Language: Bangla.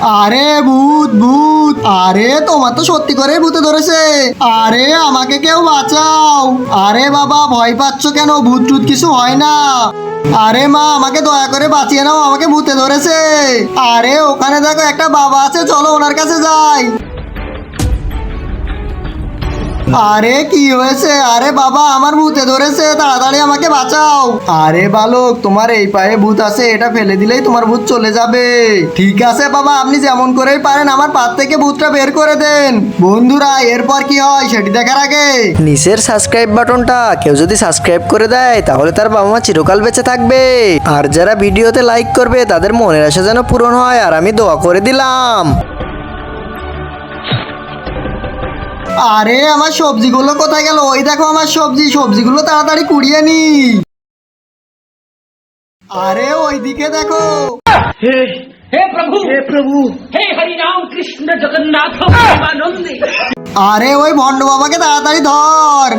আরে ভূত ভূত, আরে তোমার তো সত্যি করে ভূতে ধরেছে। আরে আমাকে কেউ বাঁচাও। আরে বাবা ভয় পাচ্ছ কেন? ভূত টুত কিছু হয় না। আরে মা আমাকে দয়া করে বাঁচিয়ে নাও, আমাকে ভূতে ধরেছে। আরে ওখানে দেখো একটা বাবা আছে, চলো ওনার কাছে যাই। আরে কি হয়েছে? আরে বাবা আমার ভূতে ধরেছে, তাড়াতাড়ি আমাকে বাঁচাও। আরে বালক, তোমার এই পায়ে ভূত আছে, এটা ফেলে দিলেই তোমার ভূত চলে যাবে। ঠিক আছে বাবা, আপনি যেমন করেই পারেন আমার পা থেকে ভূতটা বের করে দেন। বন্ধুরা এরপর কি হয় সেটি দেখার আগে নিচের সাবস্ক্রাইব বাটনটা কেউ যদি সাবস্ক্রাইব করে দেয় তাহলে তার বাবা মা চিরকাল বেঁচে থাকবে। আর যারা ভিডিওতে লাইক করবে তাদের মনের আশা যেন পূরণ হয়, আর আমি দোয়া করে দিলাম। আরে আমার সবজিগুলো কোথায় গেল? ওই দেখো আমার সবজিগুলো তাড়াতাড়ি কুড়িয়ে নি। আরে ওইদিকে দেখো। हे प्रभु हे हरि राम कृष्ण जगन्नाथ प्रेमानंदी। আরে ওই ভণ্ড বাবাকে তাড়াতাড়ি ধর।